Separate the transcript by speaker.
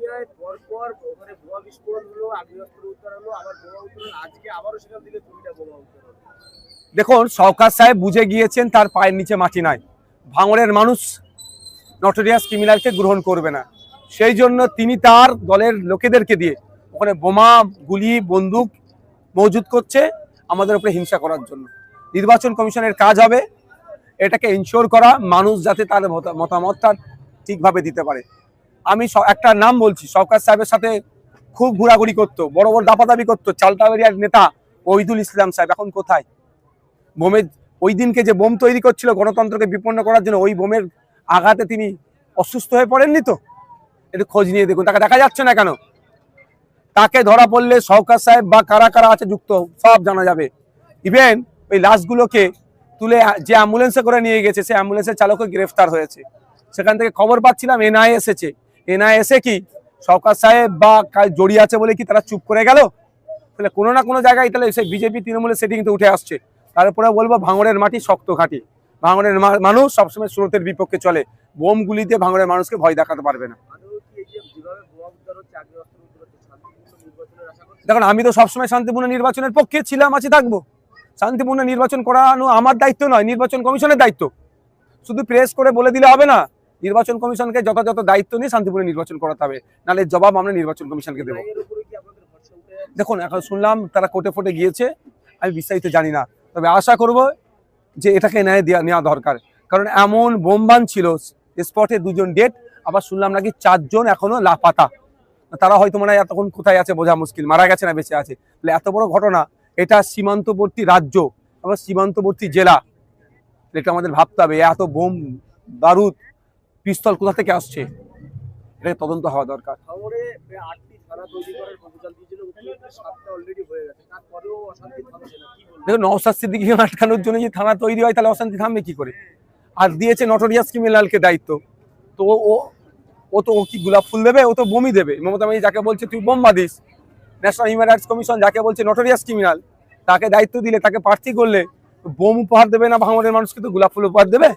Speaker 1: রাঙ্গুনিয়ায় পরপর ওখানে বোমা বিস্ফোরণ হলো, আগ্নেয়াস্ত্র উদ্ধার হলো, আবার বোমা উদ্ধার, আজকে আবারও সেখান থেকে 2টা বোমা উদ্ধার হলো।
Speaker 2: দেখুন, সওকাত সাহেব বুঝে গিয়েছেন তার পায়ের নিচে মাটি নাই, ভাঙড়ের মানুষ নটোরিয়াস ক্রিমিনালকে গ্রহণ করবে না। সেই জন্য তিনি তার দলের লোকেদেরকে দিয়ে ওখানে বোমা, গুলি, বন্দুক মজুত করছে আমাদের উপরে হিংসা করার জন্য। নির্বাচন কমিশনের কাজ হবে এটাকে ইনশিওর করা, মানুষ যাতে তার মতামতটা ঠিকভাবে দিতে পারে। আমি একটা নাম বলছি, সওকাত সাহেবের সাথে খুব ঘোরাঘুরি করতো, বড় বড় দাপাদাপি করতো চালতাবেরিয়ার নেতা ওহিদুল ইসলাম সাহেব এখন কোথায়? বোমের ওই দিনকে যে বোম তৈরি করছিল গণতন্ত্রকে বিপন্ন করার জন্য, ওই বোমের আঘাতে তিনি অসুস্থ হয়ে পড়েননি তো? একটু খোঁজ নিয়ে দেখুন, তাকে দেখা যাচ্ছে না কেন? তাকে ধরা পড়লে সওকাত সাহেব বা কারা কারা আছে যুক্ত সব জানা যাবে। ইভেন ওই লাশগুলোকে তুলে যে অ্যাম্বুলেন্সে করে নিয়ে গেছে, সে অ্যাম্বুলেন্সের চালকও গ্রেফতার হয়েছে। সেখান থেকে খবর পাচ্ছিলাম এনআইএ এসেছে। এনআইএ এসে কি সওকাত সাহেব বা জড়িয়ে আছে বলে কি তারা চুপ করে গেল? তাহলে কোনো না কোনো জায়গায় তাহলে সে বিজেপি তৃণমূলের সেটিংতে উঠে আসছে। তারপরে বলবো ভাঙড়ের মাটি শক্ত ঘাঁটি, ভাঙড়ের মানুষ সবসময় স্রোতের বিপক্ষে চলে, বোম গুলি দিয়ে ভাঙড়ের মানুষকে ভয় দেখাতে পারবে না। দেখুন, আমি তো সবসময় শান্তিপূর্ণ নির্বাচনের পক্ষে ছিলাম, আছি, থাকবো। শান্তিপূর্ণ নির্বাচন করানো আমার দায়িত্ব নয়, নির্বাচন কমিশনের দায়িত্ব। শুধু প্রেস করে বলে দিলে হবে না, নির্বাচন কমিশনকে যথাযথ দায়িত্ব নিয়ে শান্তিপূর্ণ নির্বাচন করাতে হবে, নাহলে জবাব আমরা নির্বাচন কমিশনকে দেবো। দেখুন, এখন শুনলাম তারা কোর্টে ফোটে গিয়েছে, আমি বিস্তারিত জানি না, তবে আশা করব যে এটাকে ন্যায় নেওয়া দরকার। কারণ এমন বোমবান ছিল, স্পটে 2জন ডেড, আবার শুনলাম নাকি 4জন এখনো লাপাতা। তারা হয়তো মনে হয় এতক্ষণ কোথায় আছে বোঝা মুশকিল, মারা গেছে না বেঁচে আছে। তাহলে এত বড় ঘটনা, এটা সীমান্তবর্তী রাজ্য, আবার সীমান্তবর্তী জেলা, এটা আমাদের ভাবতে হবে। এত বোম, বারুদ, পিস্তল কোথা থেকে আসছে, এটা তদন্ত হওয়া দরকার। দেখুন, নওশাদ সিদ্দিকীকে আটকানোর জন্য যদি থানা তৈরি হয় তাহলে অশান্তি থামবে কি করে? আর দিয়েছে নটোরিয়াস ক্রিমিনালকে দায়িত্ব, তো ও কি গোলাপ ফুল দেবে? ও তো বোমই দেবে। মমতা ব্যানার্জি যাকে বলছে তুই বোম বাঁধিস, ন্যাশনাল হিউম্যান রাইটস কমিশন যাকে বলছে নটোরিয়াস ক্রিমিনাল, তাকে দায়িত্ব দিলে, তাকে প্রার্থী করলে বোম উপহার দেবে না ভাঙড়ের মানুষকে, তো গোলাপ ফুল উপহার দেবে।